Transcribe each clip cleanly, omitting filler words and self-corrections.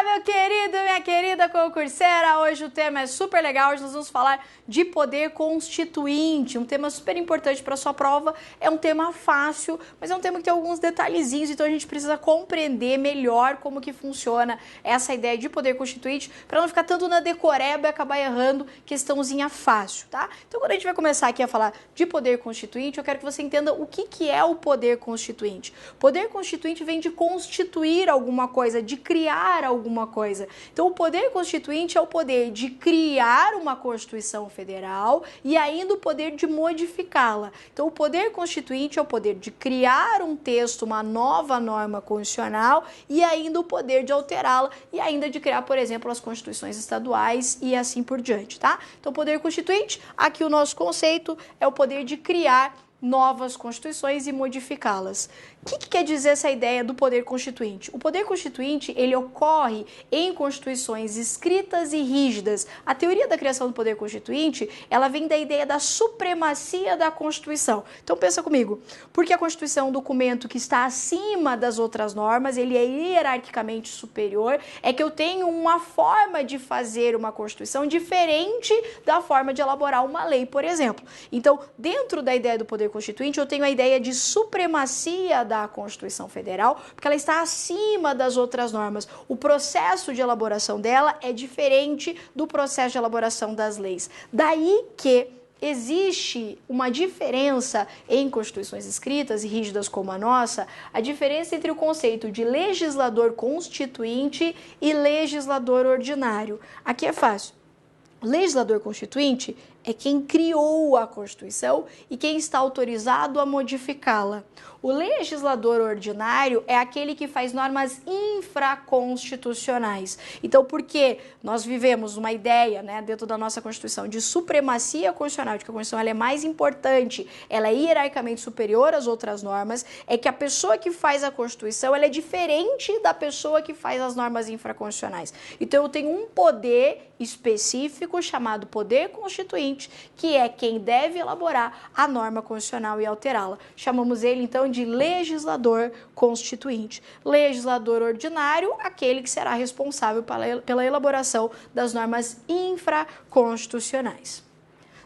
meu querido, minha querida concurseira, hoje o tema é super legal, hoje nós vamos falar de poder constituinte, um tema super importante para sua prova, é um tema fácil, mas é um tema que tem alguns detalhezinhos, então a gente precisa compreender melhor como que funciona essa ideia de poder constituinte, para não ficar tanto na decoreba e acabar errando questãozinha fácil, tá? Então quando a gente vai começar aqui a falar de poder constituinte, eu quero que você entenda o que é o poder constituinte. Poder constituinte vem de constituir alguma coisa, de criar alguma coisa. Então, o poder constituinte é o poder de criar uma Constituição Federal e ainda o poder de modificá-la. Então, o poder constituinte é o poder de criar um texto, uma nova norma constitucional e ainda o poder de alterá-la e ainda de criar, por exemplo, as constituições estaduais e assim por diante, tá? Então, o poder constituinte, aqui o nosso conceito é o poder de criar novas constituições e modificá-las. O que quer dizer essa ideia do poder constituinte? O poder constituinte, ele ocorre em constituições escritas e rígidas. A teoria da criação do poder constituinte, ela vem da ideia da supremacia da Constituição. Então pensa comigo, porque a Constituição é um documento que está acima das outras normas, ele é hierarquicamente superior, é que eu tenho uma forma de fazer uma Constituição diferente da forma de elaborar uma lei, por exemplo. Então, dentro da ideia do poder constituinte, eu tenho a ideia de supremacia da Constituição Federal, porque ela está acima das outras normas. O processo de elaboração dela é diferente do processo de elaboração das leis. Daí que existe uma diferença em constituições escritas e rígidas como a nossa, a diferença entre o conceito de legislador constituinte e legislador ordinário. Aqui é fácil. Legislador constituinte é quem criou a Constituição e quem está autorizado a modificá-la. O legislador ordinário é aquele que faz normas infraconstitucionais. Então, porque nós vivemos uma ideia, né, dentro da nossa Constituição de supremacia constitucional, de que a Constituição ela é mais importante, ela é hierarquicamente superior às outras normas, é que a pessoa que faz a Constituição ela é diferente da pessoa que faz as normas infraconstitucionais. Então, eu tenho um poder específico chamado poder constituinte, que é quem deve elaborar a norma constitucional e alterá-la. Chamamos ele, então, de legislador constituinte. Legislador ordinário, aquele que será responsável pela elaboração das normas infraconstitucionais.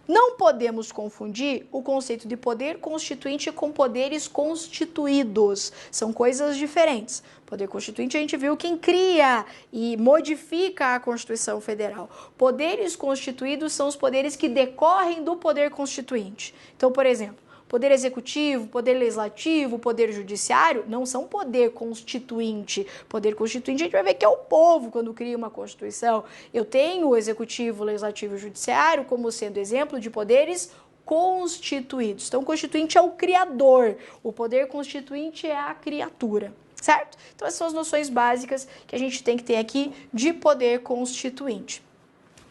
Não podemos confundir o conceito de poder constituinte com poderes constituídos. São coisas diferentes. Poder constituinte a gente viu quem cria e modifica a Constituição Federal. Poderes constituídos são os poderes que decorrem do poder constituinte. Então, por exemplo, poder executivo, poder legislativo, poder judiciário não são poder constituinte. Poder constituinte a gente vai ver que é o povo quando cria uma Constituição. Eu tenho o executivo, legislativo e judiciário como sendo exemplo de poderes constituídos. Então, o constituinte é o criador, o poder constituinte é a criatura, certo? Então, essas são as noções básicas que a gente tem que ter aqui de poder constituinte.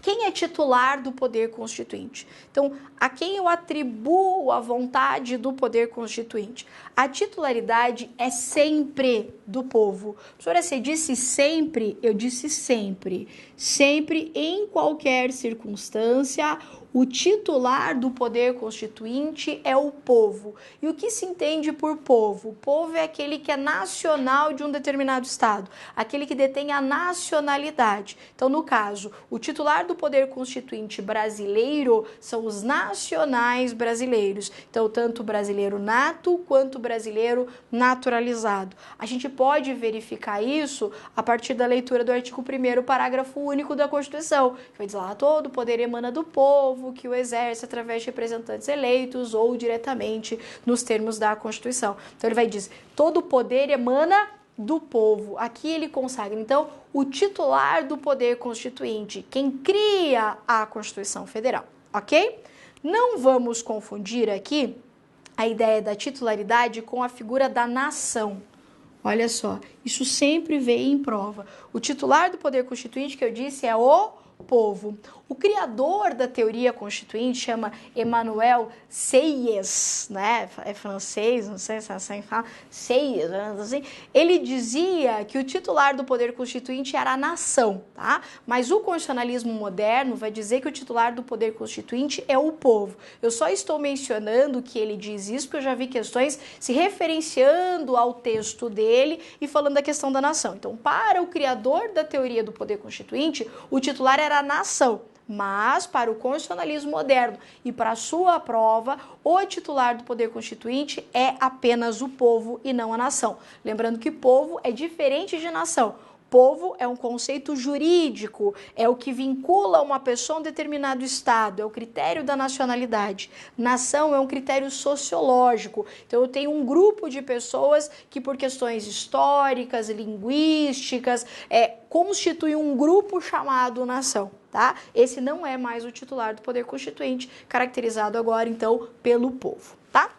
Quem é titular do poder constituinte? Então, a quem eu atribuo a vontade do poder constituinte? A titularidade é sempre do povo. Professora, você disse sempre? Eu disse sempre. Sempre, em qualquer circunstância, o titular do poder constituinte é o povo. E o que se entende por povo? O povo é aquele que é nacional de um determinado estado, aquele que detém a nacionalidade. Então, no caso, o titular do poder constituinte brasileiro são os nacionais brasileiros. Então, tanto o brasileiro nato quanto o brasileiro naturalizado. A gente pode verificar isso a partir da leitura do artigo 1º, parágrafo único da Constituição, que vai dizer lá, todo o poder emana do povo, que o exerce através de representantes eleitos ou diretamente nos termos da Constituição. Então, ele vai dizer, todo o poder emana do povo. Aqui ele consagra, então, o titular do poder constituinte, quem cria a Constituição Federal, ok? Não vamos confundir aqui a ideia da titularidade com a figura da nação. Olha só, isso sempre veio em prova. O titular do poder constituinte, que eu disse, é o povo. O criador da teoria constituinte chama Emmanuel Sieyès, né? É francês, não sei se é assim que fala, Sieyès, assim. Ele dizia que o titular do poder constituinte era a nação, tá? Mas o constitucionalismo moderno vai dizer que o titular do poder constituinte é o povo. Eu só estou mencionando que ele diz isso porque eu já vi questões se referenciando ao texto dele e falando da questão da nação. Então, para o criador da teoria do poder constituinte, o titular era a nação. Mas, para o constitucionalismo moderno e para a sua prova, o titular do poder constituinte é apenas o povo e não a nação. Lembrando que povo é diferente de nação. Povo é um conceito jurídico, é o que vincula uma pessoa a um determinado estado, é o critério da nacionalidade. Nação é um critério sociológico, então eu tenho um grupo de pessoas que por questões históricas, linguísticas, constituem um grupo chamado nação, tá? Esse não é mais o titular do poder constituinte, caracterizado agora então pelo povo, tá?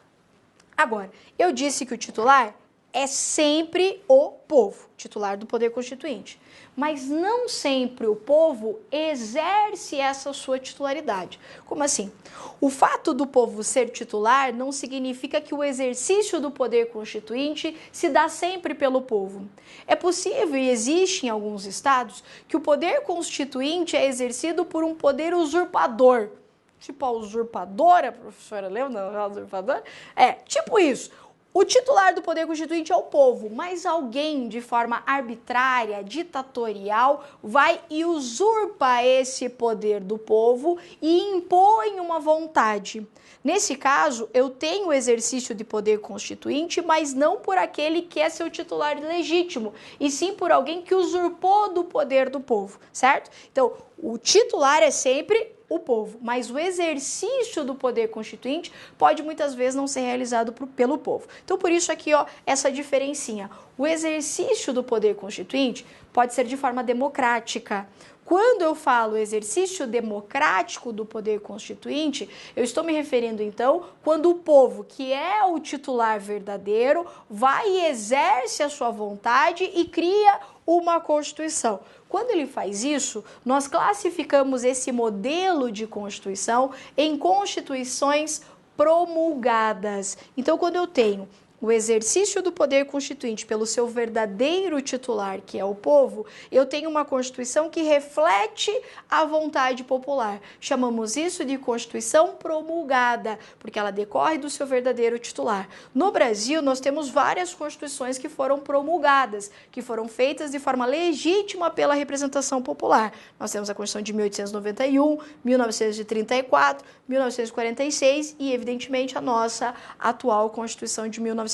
Agora, eu disse que o titular é sempre o povo, titular do poder constituinte. Mas não sempre o povo exerce essa sua titularidade. Como assim? O fato do povo ser titular não significa que o exercício do poder constituinte se dá sempre pelo povo. É possível e existe em alguns estados que o poder constituinte é exercido por um poder usurpador. Tipo a usurpadora, a professora lembra da usurpadora? Tipo isso. O titular do poder constituinte é o povo, mas alguém de forma arbitrária, ditatorial, vai e usurpa esse poder do povo e impõe uma vontade. Nesse caso, eu tenho o exercício de poder constituinte, mas não por aquele que é seu titular legítimo, e sim por alguém que usurpou do poder do povo, certo? Então, o titular é sempre o povo, mas o exercício do poder constituinte pode muitas vezes não ser realizado pelo povo. Então, por isso aqui, ó, essa diferencinha. O exercício do poder constituinte pode ser de forma democrática. Quando eu falo exercício democrático do poder constituinte, eu estou me referindo, então, quando o povo, que é o titular verdadeiro, vai e exerce a sua vontade e cria uma Constituição. Quando ele faz isso, nós classificamos esse modelo de Constituição em constituições promulgadas. Então, quando eu tenho o exercício do poder constituinte pelo seu verdadeiro titular, que é o povo, eu tenho uma Constituição que reflete a vontade popular. Chamamos isso de Constituição promulgada, porque ela decorre do seu verdadeiro titular. No Brasil, nós temos várias Constituições que foram promulgadas, que foram feitas de forma legítima pela representação popular. Nós temos a Constituição de 1891, 1934, 1946 e, evidentemente, a nossa atual Constituição de 1988.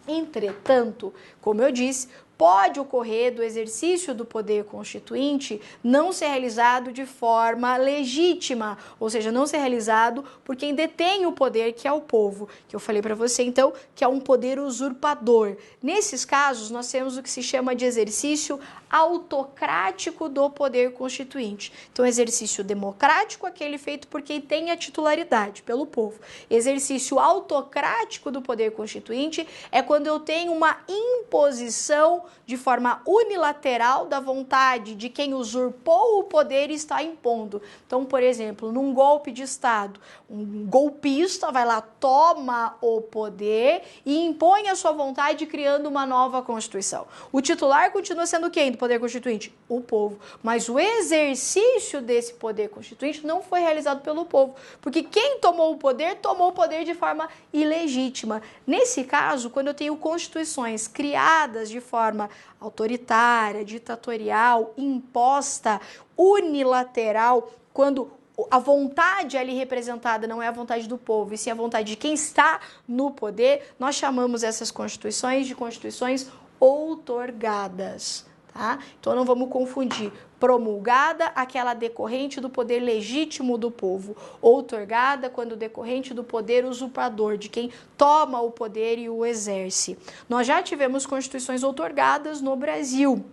Entretanto, como eu disse, pode ocorrer do exercício do poder constituinte não ser realizado de forma legítima, ou seja, não ser realizado por quem detém o poder, que é o povo, que eu falei para você, então, que é um poder usurpador. Nesses casos, nós temos o que se chama de exercício autocrático do poder constituinte. Então, exercício democrático, aquele feito por quem tem a titularidade, pelo povo. Exercício autocrático do poder constituinte é quando eu tenho uma imposição de forma unilateral da vontade de quem usurpou o poder e está impondo. Então, por exemplo, num golpe de Estado, um golpista vai lá, toma o poder e impõe a sua vontade criando uma nova Constituição. O titular continua sendo quem do poder constituinte? O povo. Mas o exercício desse poder constituinte não foi realizado pelo povo, porque quem tomou o poder de forma ilegítima. Nesse caso, quando eu tenho constituições criadas de forma autoritária, ditatorial, imposta, unilateral, quando a vontade ali representada não é a vontade do povo, e sim a vontade de quem está no poder, nós chamamos essas constituições de constituições outorgadas. Tá? Então não vamos confundir promulgada, aquela decorrente do poder legítimo do povo, outorgada quando decorrente do poder usurpador, de quem toma o poder e o exerce. Nós já tivemos constituições outorgadas no Brasil.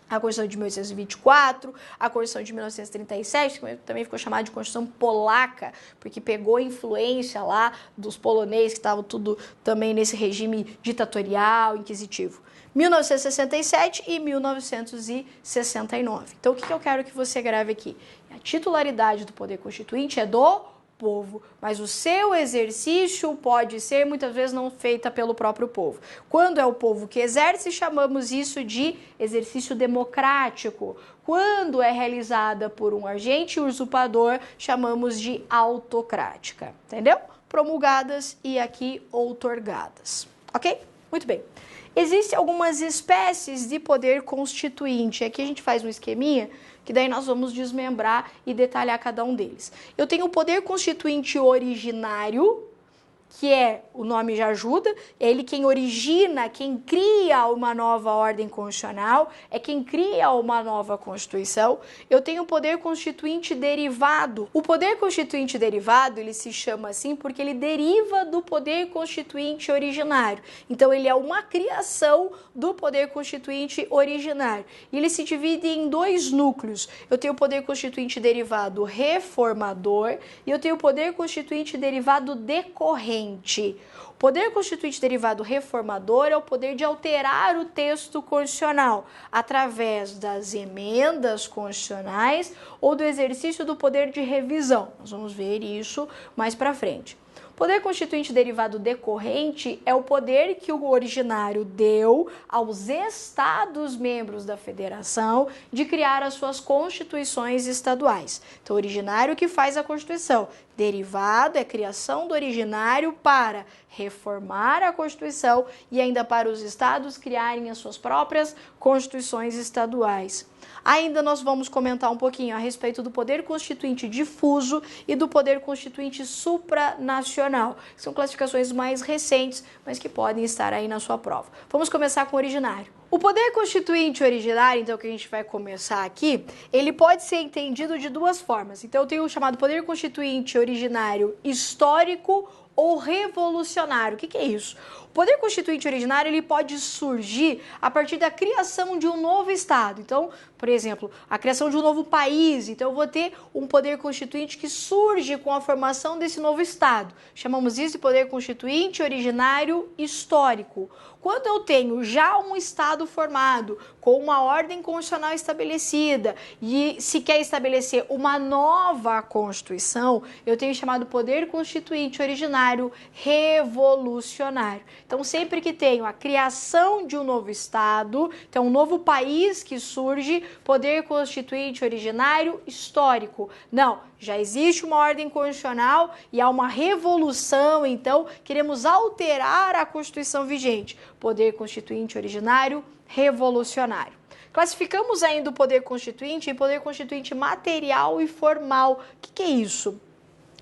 a Constituição de 1824, a Constituição de 1937, que também ficou chamada de Constituição Polaca, porque pegou influência lá dos poloneses, que estavam tudo também nesse regime ditatorial, inquisitivo. 1967 e 1969. Então, o que eu quero que você grave aqui? A titularidade do poder constituinte é do povo, mas o seu exercício pode ser muitas vezes não feita pelo próprio povo. Quando é o povo que exerce, chamamos isso de exercício democrático. Quando é realizada por um agente usurpador, chamamos de autocrática, entendeu? Promulgadas e aqui outorgadas, ok? Muito bem. Existem algumas espécies de poder constituinte. Aqui a gente faz um esqueminha que daí nós vamos desmembrar e detalhar cada um deles. Eu tenho o poder constituinte originário, que o nome já ajuda, é ele quem origina, quem cria uma nova ordem constitucional, é quem cria uma nova Constituição. Eu tenho o poder constituinte derivado. O poder constituinte derivado, ele se chama assim porque ele deriva do poder constituinte originário. Então, ele é uma criação do poder constituinte originário. E ele se divide em dois núcleos. Eu tenho o poder constituinte derivado reformador e eu tenho o poder constituinte derivado decorrente. O poder constituinte derivado reformador é o poder de alterar o texto constitucional através das emendas constitucionais ou do exercício do poder de revisão. Nós vamos ver isso mais para frente. O poder constituinte derivado decorrente é o poder que o originário deu aos estados membros da federação de criar as suas constituições estaduais. Então, o originário que faz a Constituição. Derivado é a criação do originário para reformar a Constituição e ainda para os estados criarem as suas próprias constituições estaduais. Ainda nós vamos comentar um pouquinho a respeito do poder constituinte difuso e do poder constituinte supranacional. São classificações mais recentes, mas que podem estar aí na sua prova. Vamos começar com o originário. O poder constituinte originário, então, que a gente vai começar aqui, ele pode ser entendido de duas formas. Então, eu tenho o chamado poder constituinte originário histórico ou revolucionário. O que é isso? O poder constituinte originário ele pode surgir a partir da criação de um novo Estado. Então, por exemplo, a criação de um novo país. Então, eu vou ter um poder constituinte que surge com a formação desse novo Estado. Chamamos isso de poder constituinte originário histórico. Quando eu tenho já um Estado formado, com uma ordem constitucional estabelecida e se quer estabelecer uma nova Constituição, eu tenho chamado poder constituinte originário revolucionário. Então, sempre que tenho a criação de um novo Estado, então um novo país que surge, poder constituinte originário histórico. Não, já existe uma ordem constitucional e há uma revolução, então queremos alterar a Constituição vigente. Poder constituinte originário revolucionário. Classificamos ainda o poder constituinte em poder constituinte material e formal. O que é isso?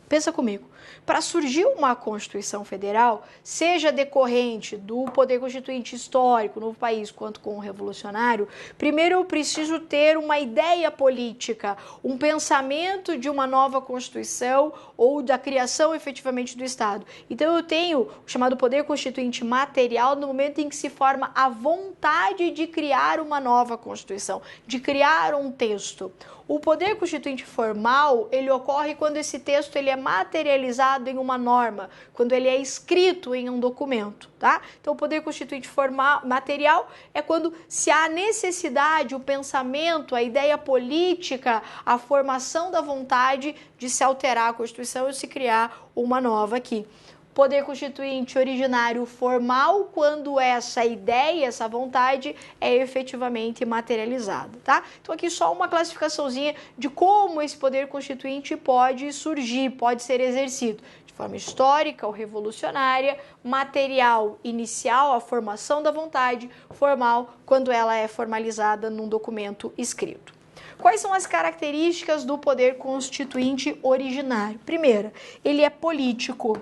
Pensa comigo. Para surgir uma Constituição Federal, seja decorrente do poder constituinte histórico, novo país, quanto com o revolucionário, primeiro eu preciso ter uma ideia política, um pensamento de uma nova Constituição ou da criação efetivamente do Estado. Então eu tenho o chamado poder constituinte material no momento em que se forma a vontade de criar uma nova Constituição, de criar um texto. O poder constituinte formal, ele ocorre quando esse texto ele é materializado em uma norma, quando ele é escrito em um documento, tá? Então, o poder constituinte formal, material é quando se há necessidade, o pensamento, a ideia política, a formação da vontade de se alterar a Constituição e se criar uma nova aqui. Poder constituinte originário formal, quando essa ideia, essa vontade é efetivamente materializada, tá? Então aqui só uma classificaçãozinha de como esse poder constituinte pode surgir, pode ser exercido. De forma histórica ou revolucionária, material inicial, a formação da vontade, formal, quando ela é formalizada num documento escrito. Quais são as características do poder constituinte originário? Primeira, ele é político.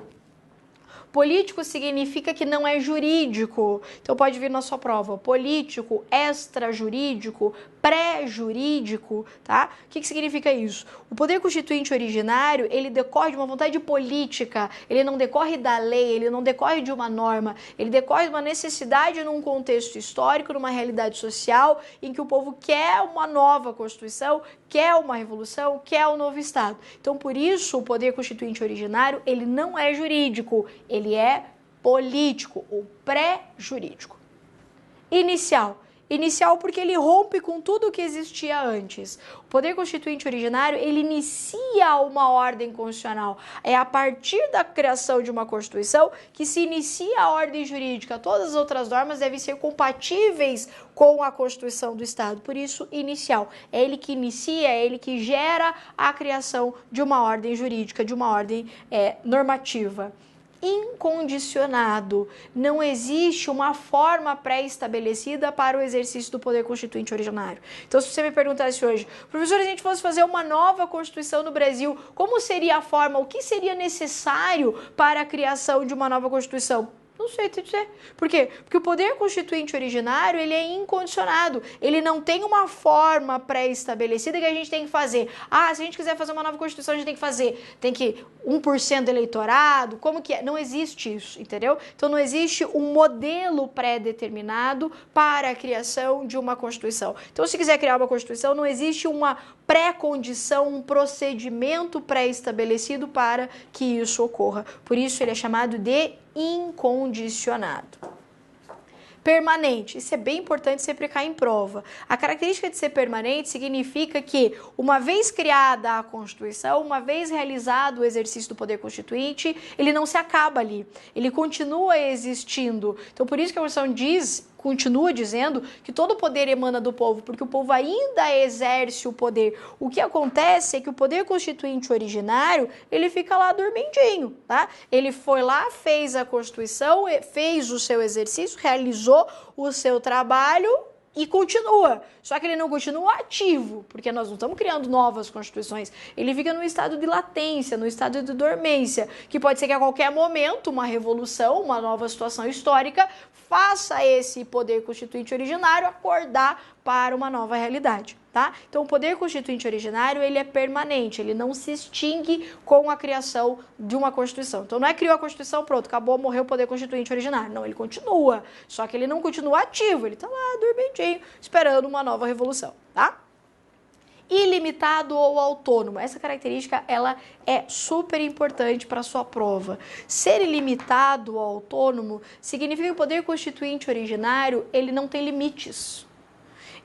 Político significa que não é jurídico. Então pode vir na sua prova. Político, extrajurídico, pré-jurídico, tá? O que significa isso? O poder constituinte originário, ele decorre de uma vontade política, ele não decorre da lei, ele não decorre de uma norma, ele decorre de uma necessidade num contexto histórico, numa realidade social, em que o povo quer uma nova Constituição, quer uma revolução, quer um novo Estado. Então, por isso, o poder constituinte originário, ele não é jurídico, ele é político ou pré-jurídico. Inicial. Inicial porque ele rompe com tudo o que existia antes. O poder constituinte originário, ele inicia uma ordem constitucional. É a partir da criação de uma Constituição que se inicia a ordem jurídica. Todas as outras normas devem ser compatíveis com a Constituição do Estado. Por isso, inicial. É ele que inicia, é ele que gera a criação de uma ordem jurídica, de uma ordem normativa. Incondicionado. Não existe uma forma pré-estabelecida para o exercício do poder constituinte originário. Então, se você me perguntasse hoje, professor, se a gente fosse fazer uma nova Constituição no Brasil, como seria a forma, o que seria necessário para a criação de uma nova Constituição? Não sei te dizer. Por quê? Porque o poder constituinte originário, ele é incondicionado. Ele não tem uma forma pré-estabelecida que a gente tem que fazer. Ah, se a gente quiser fazer uma nova Constituição, a gente tem que fazer. Tem que 1% do eleitorado, como que é? Não existe isso, entendeu? Então não existe um modelo pré-determinado para a criação de uma Constituição. Então se quiser criar uma Constituição, não existe uma pré-condição, um procedimento pré-estabelecido para que isso ocorra. Por isso ele é chamado de incondicionado. Permanente, isso é bem importante sempre cair em prova. A característica de ser permanente significa que, uma vez criada a Constituição, uma vez realizado o exercício do poder constituinte, ele não se acaba ali, ele continua existindo. Então, por isso que a Constituição continua dizendo que todo o poder emana do povo, porque o povo ainda exerce o poder. O que acontece é que o poder constituinte originário, ele fica lá dormindinho, tá? Ele foi lá, fez a Constituição, fez o seu exercício, realizou o seu trabalho e continua. Só que ele não continua ativo, porque nós não estamos criando novas constituições. Ele fica no estado de latência, no estado de dormência, que pode ser que a qualquer momento uma revolução, uma nova situação histórica faça esse poder constituinte originário acordar para uma nova realidade, tá? Então, o poder constituinte originário, ele é permanente, ele não se extingue com a criação de uma Constituição. Então, não é criou a Constituição, pronto, acabou, morreu o poder constituinte originário. Não, ele continua, só que ele não continua ativo, ele tá lá, dormidinho, esperando uma nova revolução, tá? Ilimitado ou autônomo. Essa característica, ela é super importante para a sua prova. Ser ilimitado ou autônomo significa que o poder constituinte originário, ele não tem limites.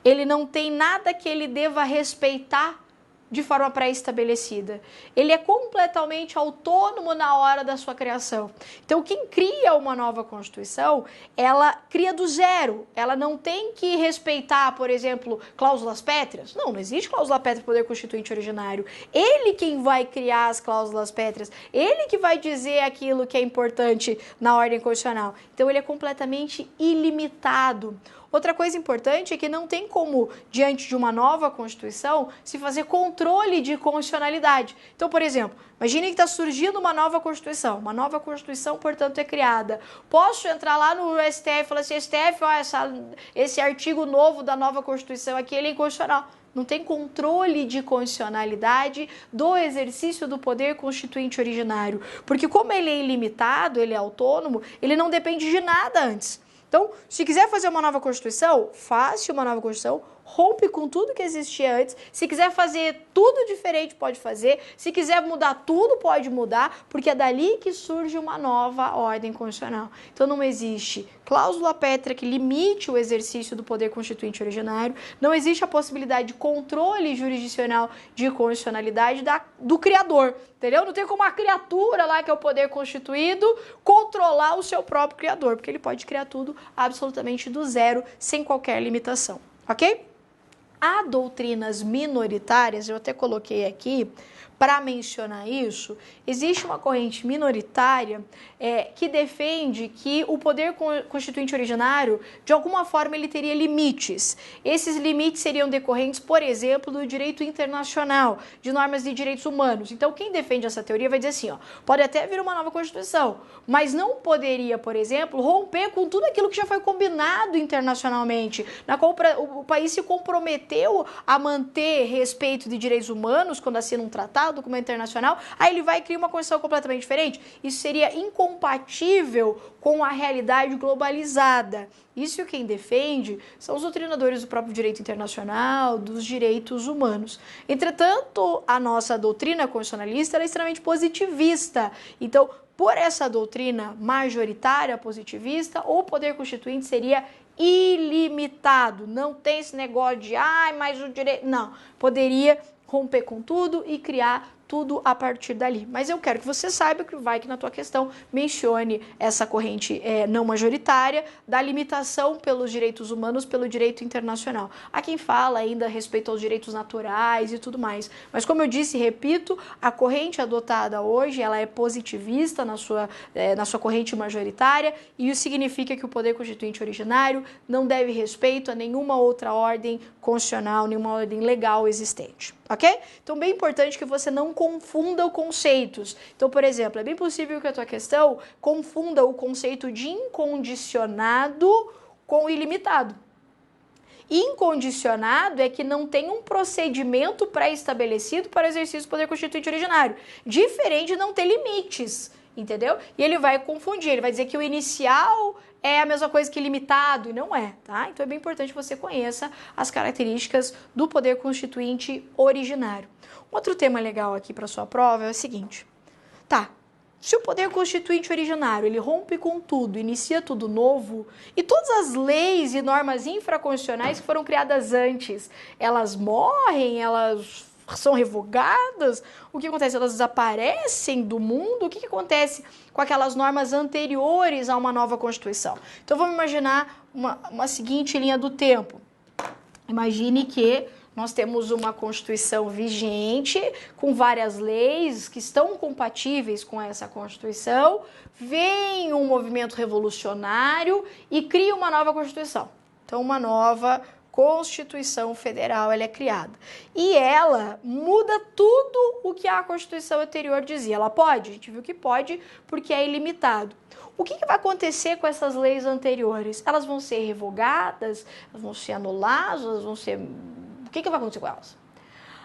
Ele não tem nada que ele deva respeitar de forma pré-estabelecida. Ele é completamente autônomo na hora da sua criação. Então, quem cria uma nova Constituição, ela cria do zero. Ela não tem que respeitar, por exemplo, cláusulas pétreas. Não existe cláusula pétrea para o poder constituinte originário. Ele quem vai criar as cláusulas pétreas. Ele que vai dizer aquilo que é importante na ordem constitucional. Então, ele é completamente ilimitado. Outra coisa importante é que não tem como, diante de uma nova Constituição, se fazer controle de constitucionalidade. Então, por exemplo, imagine que está surgindo uma nova Constituição. Uma nova Constituição, portanto, é criada. Posso entrar lá no STF e falar assim, STF, ó, esse artigo novo da nova Constituição aqui, ele é inconstitucional. Não tem controle de constitucionalidade do exercício do poder constituinte originário. Porque como ele é ilimitado, ele é autônomo, ele não depende de nada antes. Então, se quiser fazer uma nova Constituição, faça uma nova Constituição, rompe com tudo que existia antes. Se quiser fazer tudo diferente, pode fazer. Se quiser mudar tudo, pode mudar, porque é dali que surge uma nova ordem constitucional. Então, não existe cláusula pétrea que limite o exercício do poder constituinte originário. Não existe a possibilidade de controle jurisdicional de constitucionalidade do criador, entendeu? Não tem como a criatura lá, que é o poder constituído, controlar o seu próprio criador, porque ele pode criar tudo absolutamente do zero, sem qualquer limitação, ok? Há doutrinas minoritárias, eu até coloquei aqui, para mencionar isso, existe uma corrente minoritária que defende que o poder constituinte originário, de alguma forma, ele teria limites. Esses limites seriam decorrentes, por exemplo, do direito internacional, de normas de direitos humanos. Então, quem defende essa teoria vai dizer assim, ó, pode até vir uma nova Constituição, mas não poderia, por exemplo, romper com tudo aquilo que já foi combinado internacionalmente, na qual o país se comprometeu a manter respeito de direitos humanos quando assina um tratado, documento internacional, aí ele vai criar uma Constituição completamente diferente. Isso seria incompatível com a realidade globalizada. Isso quem defende são os doutrinadores do próprio direito internacional, dos direitos humanos. Entretanto, a nossa doutrina constitucionalista é extremamente positivista. Então, por essa doutrina majoritária positivista, o poder constituinte seria ilimitado. Não tem esse negócio de, mas o direito... Não, poderia romper com tudo e criar tudo a partir dali. Mas eu quero que você saiba que vai que na tua questão mencione essa corrente não majoritária da limitação pelos direitos humanos, pelo direito internacional. Há quem fala ainda a respeito aos direitos naturais e tudo mais. Mas como eu disse e repito, a corrente adotada hoje, ela é positivista na sua corrente majoritária, e isso significa que o poder constituinte originário não deve respeito a nenhuma outra ordem constitucional, nenhuma ordem legal existente. Ok? Então, bem importante que você não confunda os conceitos. Então, por exemplo, é bem possível que a tua questão confunda o conceito de incondicionado com ilimitado. Incondicionado é que não tem um procedimento pré-estabelecido para o exercício do poder constituinte originário. Diferente de não ter limites, entendeu? E ele vai confundir, ele vai dizer que o inicial é a mesma coisa que limitado, e não é, tá? Então é bem importante que você conheça as características do poder constituinte originário. Outro tema legal aqui para sua prova é o seguinte, tá? Se o poder constituinte originário, ele rompe com tudo, inicia tudo novo, e todas as leis e normas infraconstitucionais que foram criadas antes, elas morrem, elas são revogadas, o que acontece? Elas desaparecem do mundo, o que acontece com aquelas normas anteriores a uma nova Constituição? Então vamos imaginar uma seguinte linha do tempo. Imagine que nós temos uma Constituição vigente, com várias leis que estão compatíveis com essa Constituição, vem um movimento revolucionário e cria uma nova Constituição. Então, uma nova Constituição Federal, ela é criada. E ela muda tudo o que a Constituição anterior dizia. Ela pode? A gente viu que pode, porque é ilimitado. O que vai acontecer com essas leis anteriores? Elas vão ser revogadas? Elas vão ser anuladas? Elas vão ser... O que vai acontecer com elas?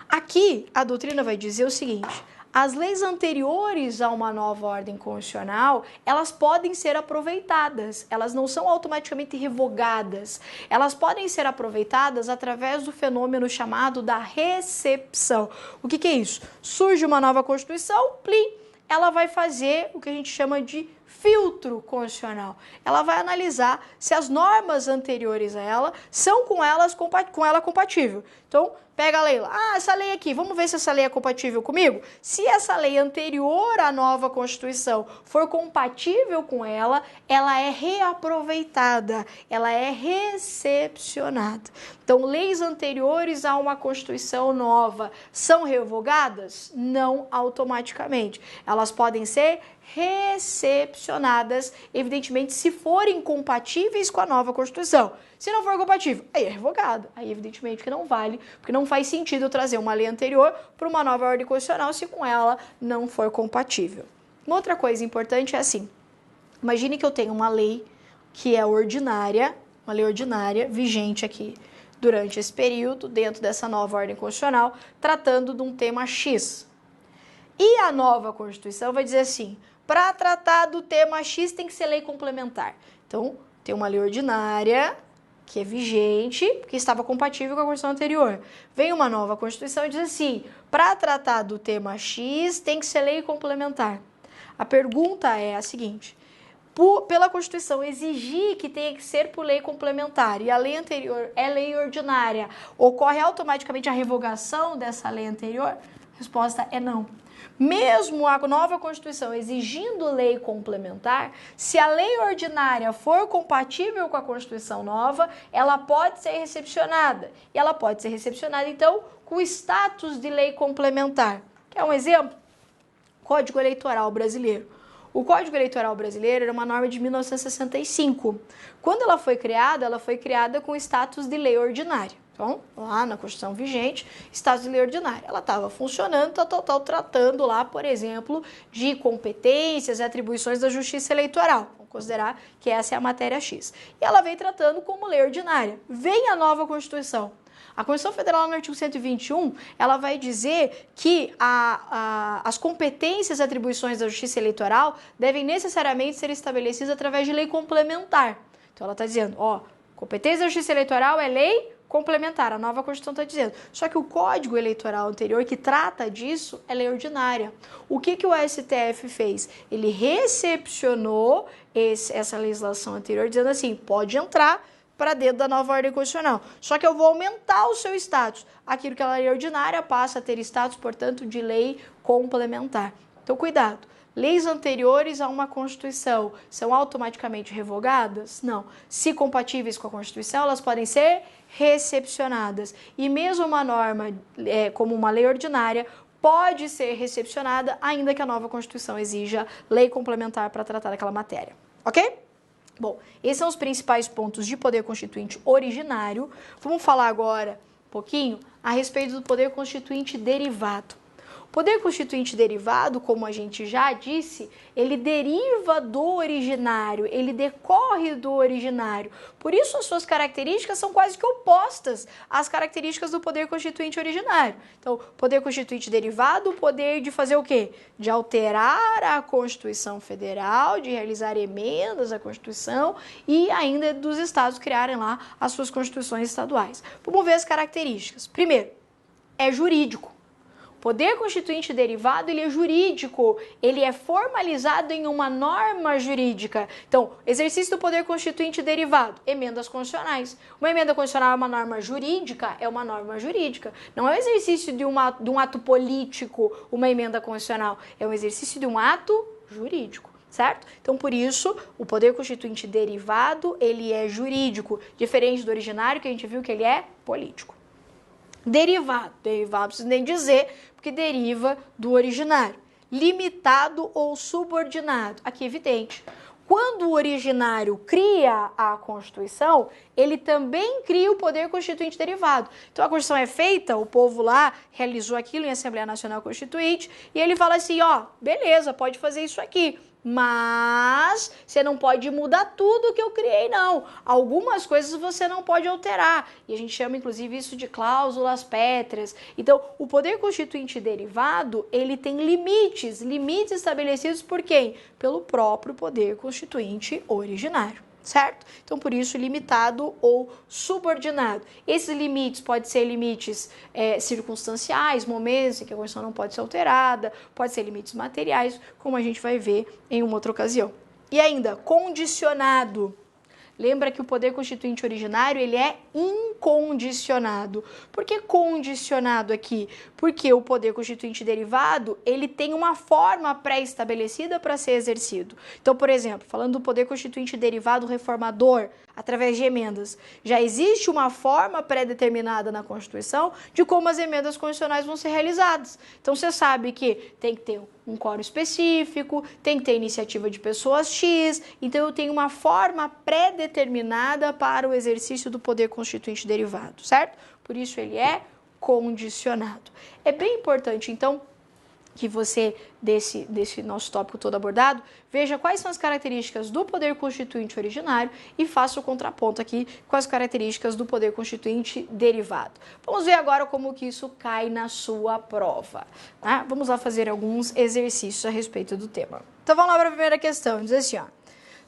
Aqui, a doutrina vai dizer o seguinte: as leis anteriores a uma nova ordem constitucional, elas podem ser aproveitadas, elas não são automaticamente revogadas, elas podem ser aproveitadas através do fenômeno chamado da recepção. O que é isso? Surge uma nova Constituição, plim, ela vai fazer o que a gente chama de filtro constitucional. Ela vai analisar se as normas anteriores a ela são com ela compatível. Então, pega a lei lá, essa lei aqui, vamos ver se essa lei é compatível comigo? Se essa lei anterior à nova Constituição for compatível com ela é reaproveitada, ela é recepcionada. Então, leis anteriores a uma Constituição nova são revogadas? Não automaticamente. Elas podem ser recepcionadas, evidentemente, se forem compatíveis com a nova Constituição. Se não for compatível, aí é revogado. Aí, evidentemente, que não vale, porque não faz sentido eu trazer uma lei anterior para uma nova ordem constitucional se com ela não for compatível. Uma outra coisa importante é assim, imagine que eu tenho uma lei que é ordinária, uma lei ordinária, vigente aqui durante esse período, dentro dessa nova ordem constitucional, tratando de um tema X. E a nova Constituição vai dizer assim, para tratar do tema X tem que ser lei complementar. Então, tem uma lei ordinária que é vigente, que estava compatível com a Constituição anterior. Vem uma nova Constituição e diz assim, para tratar do tema X tem que ser lei complementar. A pergunta é a seguinte, pela Constituição exigir que tenha que ser por lei complementar e a lei anterior é lei ordinária, ocorre automaticamente a revogação dessa lei anterior? A resposta é não. Mesmo a nova Constituição exigindo lei complementar, se a lei ordinária for compatível com a Constituição nova, ela pode ser recepcionada. E ela pode ser recepcionada, então, com status de lei complementar. Quer um exemplo? Código Eleitoral Brasileiro. O Código Eleitoral Brasileiro era uma norma de 1965. Quando ela foi criada com status de lei ordinária. Então, lá na Constituição vigente, status de lei ordinária. Ela estava funcionando, tratando lá, por exemplo, de competências e atribuições da Justiça Eleitoral. Vamos considerar que essa é a matéria X. E ela vem tratando como lei ordinária. Vem a nova Constituição. A Constituição Federal, no artigo 121, ela vai dizer que as competências e atribuições da Justiça Eleitoral devem necessariamente ser estabelecidas através de lei complementar. Então, ela está dizendo, competência da Justiça Eleitoral é lei complementar, a nova Constituição está dizendo. Só que o Código Eleitoral anterior, que trata disso, é lei ordinária. O que o STF fez? Ele recepcionou essa legislação anterior, dizendo assim, pode entrar para dentro da nova ordem constitucional. Só que eu vou aumentar o seu status. Aquilo que é lei ordinária passa a ter status, portanto, de lei complementar. Então, cuidado. Leis anteriores a uma Constituição são automaticamente revogadas? Não. Se compatíveis com a Constituição, elas podem ser recepcionadas. E mesmo uma norma como uma lei ordinária pode ser recepcionada, ainda que a nova Constituição exija lei complementar para tratar daquela matéria. Ok? Bom, esses são os principais pontos de poder constituinte originário. Vamos falar agora um pouquinho a respeito do poder constituinte derivado. O poder constituinte derivado, como a gente já disse, ele deriva do originário, ele decorre do originário. Por isso, as suas características são quase que opostas às características do poder constituinte originário. Então, poder constituinte derivado, o poder de fazer o quê? De alterar a Constituição Federal, de realizar emendas à Constituição e ainda dos estados criarem lá as suas constituições estaduais. Vamos ver as características. Primeiro, é jurídico. Poder constituinte derivado, ele é jurídico, ele é formalizado em uma norma jurídica. Então, exercício do poder constituinte derivado, emendas constitucionais. Uma emenda constitucional é uma norma jurídica? É uma norma jurídica. Não é o exercício de um ato político, uma emenda constitucional. É um exercício de um ato jurídico. Certo? Então, por isso, o poder constituinte derivado, ele é jurídico, diferente do originário, que a gente viu que ele é político. Derivado não preciso nem dizer, porque deriva do originário. Limitado ou subordinado, aqui é evidente. Quando o originário cria a Constituição, ele também cria o poder constituinte derivado. Então a Constituição é feita, o povo lá realizou aquilo em Assembleia Nacional Constituinte, e ele fala assim, beleza, pode fazer isso aqui. Mas você não pode mudar tudo que eu criei, não. Algumas coisas você não pode alterar. E a gente chama, inclusive, isso de cláusulas pétreas. Então, o poder constituinte derivado, ele tem limites estabelecidos por quem? Pelo próprio poder constituinte originário. Certo? Então, por isso, limitado ou subordinado. Esses limites podem ser limites circunstanciais, momentos em que a Constituição não pode ser alterada, pode ser limites materiais, como a gente vai ver em uma outra ocasião. E ainda, condicionado. Lembra que o poder constituinte originário, ele é incondicionado. Por que condicionado aqui? Porque o poder constituinte derivado, ele tem uma forma pré-estabelecida para ser exercido. Então, por exemplo, falando do poder constituinte derivado reformador, através de emendas, já existe uma forma pré-determinada na Constituição de como as emendas constitucionais vão ser realizadas. Então, você sabe que tem que ter um quórum específico, tem que ter iniciativa de pessoas X, então eu tenho uma forma pré-determinada para o exercício do poder constituinte derivado, certo? Por isso ele é condicionado. É bem importante, então, que você, desse nosso tópico todo abordado, veja quais são as características do poder constituinte originário e faça o contraponto aqui com as características do poder constituinte derivado. Vamos ver agora como que isso cai na sua prova. Tá? Vamos lá fazer alguns exercícios a respeito do tema. Então vamos lá para a primeira questão, diz assim,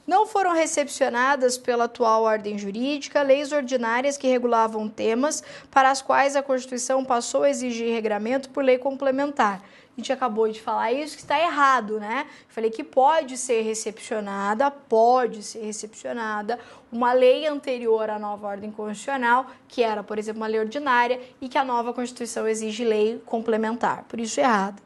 não foram recepcionadas pela atual ordem jurídica leis ordinárias que regulavam temas para as quais a Constituição passou a exigir regramento por lei complementar. A gente acabou de falar isso, que está errado, né? Falei que pode ser recepcionada uma lei anterior à nova ordem constitucional, que era, por exemplo, uma lei ordinária, e que a nova Constituição exige lei complementar. Por isso, errado.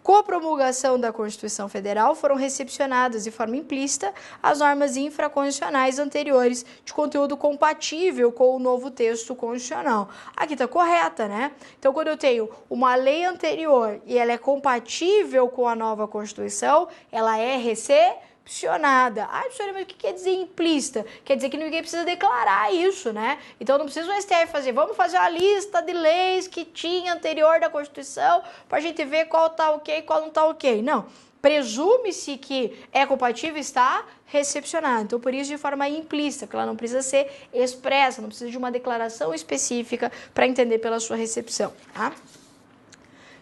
Com a promulgação da Constituição Federal, foram recepcionadas de forma implícita as normas infraconstitucionais anteriores de conteúdo compatível com o novo texto constitucional. Aqui está correta, né? Então, quando eu tenho uma lei anterior e ela é compatível com a nova Constituição, ela é recepcionada. Ah, professora, mas o que quer dizer implícita? Quer dizer que ninguém precisa declarar isso, né? Então não precisa o STF fazer, vamos fazer uma lista de leis que tinha anterior da Constituição para a gente ver qual tá ok e qual não tá ok. Não. Presume-se que é compatível, está recepcionado. Então, por isso, de forma implícita, que ela não precisa ser expressa, não precisa de uma declaração específica para entender pela sua recepção, tá?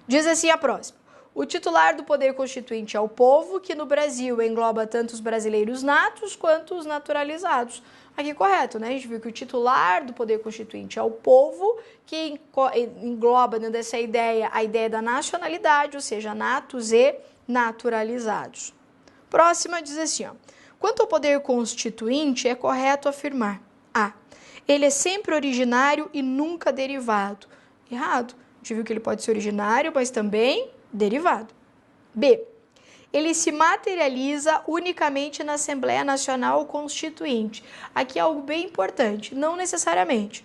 Diz assim a próxima. O titular do poder constituinte é o povo, que no Brasil engloba tanto os brasileiros natos quanto os naturalizados. Aqui correto, né? A gente viu que o titular do poder constituinte é o povo, que engloba dentro dessa ideia a ideia da nacionalidade, ou seja, natos e naturalizados. Próxima diz assim, ó. Quanto ao poder constituinte, é correto afirmar: A. Ele é sempre originário e nunca derivado. Errado. A gente viu que ele pode ser originário, mas também derivado. B. Ele se materializa unicamente na Assembleia Nacional Constituinte. Aqui é algo bem importante, não necessariamente.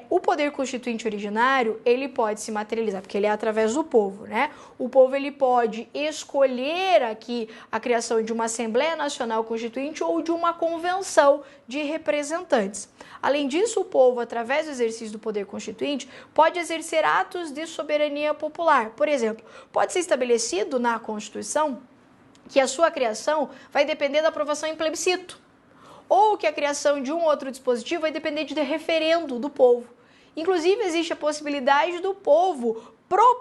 O poder constituinte originário, ele pode se materializar, porque ele é através do povo, né? O povo, ele pode escolher aqui a criação de uma Assembleia Nacional Constituinte ou de uma convenção de representantes. Além disso, o povo, através do exercício do poder constituinte, pode exercer atos de soberania popular. Por exemplo, pode ser estabelecido na Constituição que a sua criação vai depender da aprovação em plebiscito, ou que a criação de um outro dispositivo vai depender de referendo do povo. Inclusive, existe a possibilidade do povo propor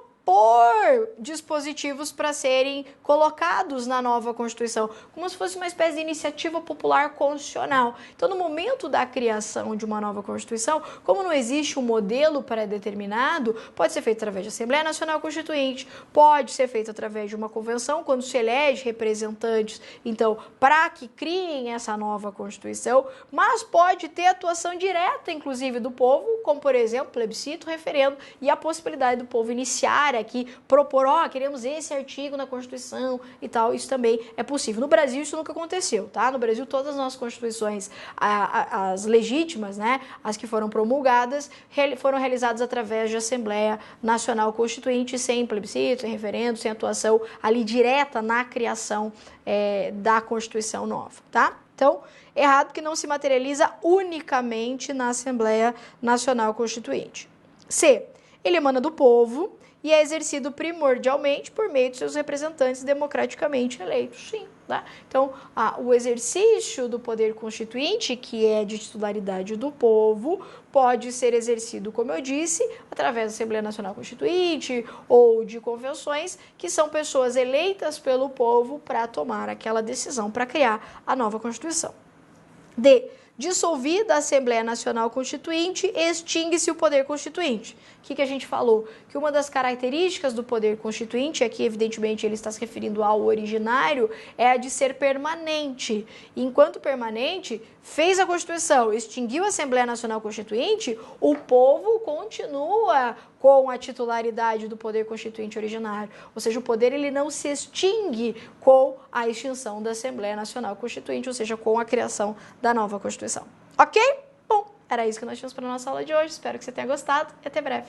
dispositivos para serem colocados na nova Constituição, como se fosse uma espécie de iniciativa popular constitucional. Então, no momento da criação de uma nova Constituição, como não existe um modelo pré-determinado, pode ser feito através da Assembleia Nacional Constituinte, pode ser feito através de uma convenção, quando se elege representantes, então, para que criem essa nova Constituição, mas pode ter atuação direta, inclusive, do povo, como, por exemplo, plebiscito, referendo, e a possibilidade do povo iniciar aqui, propor, queremos esse artigo na Constituição e tal, isso também é possível. No Brasil isso nunca aconteceu, tá? No Brasil todas as nossas constituições, as legítimas, né, as que foram promulgadas, foram realizadas através de Assembleia Nacional Constituinte, sem plebiscito, sem referendo, sem atuação ali direta na criação da Constituição nova, tá? Então, errado que não se materializa unicamente na Assembleia Nacional Constituinte. C. Ele emana do povo e é exercido primordialmente por meio de seus representantes democraticamente eleitos. Sim, tá? Então, o exercício do poder constituinte, que é de titularidade do povo, pode ser exercido, como eu disse, através da Assembleia Nacional Constituinte ou de convenções, que são pessoas eleitas pelo povo para tomar aquela decisão para criar a nova Constituição. D. Dissolvida a Assembleia Nacional Constituinte, extingue-se o poder constituinte. O que a gente falou? Que uma das características do poder constituinte, aqui evidentemente ele está se referindo ao originário, é a de ser permanente. E, enquanto permanente, fez a Constituição, extinguiu a Assembleia Nacional Constituinte, o povo continua com a titularidade do poder constituinte originário. Ou seja, o poder ele não se extingue com a extinção da Assembleia Nacional Constituinte, ou seja, com a criação da nova Constituição. Ok? Bom, era isso que nós tínhamos para a nossa aula de hoje. Espero que você tenha gostado e até breve.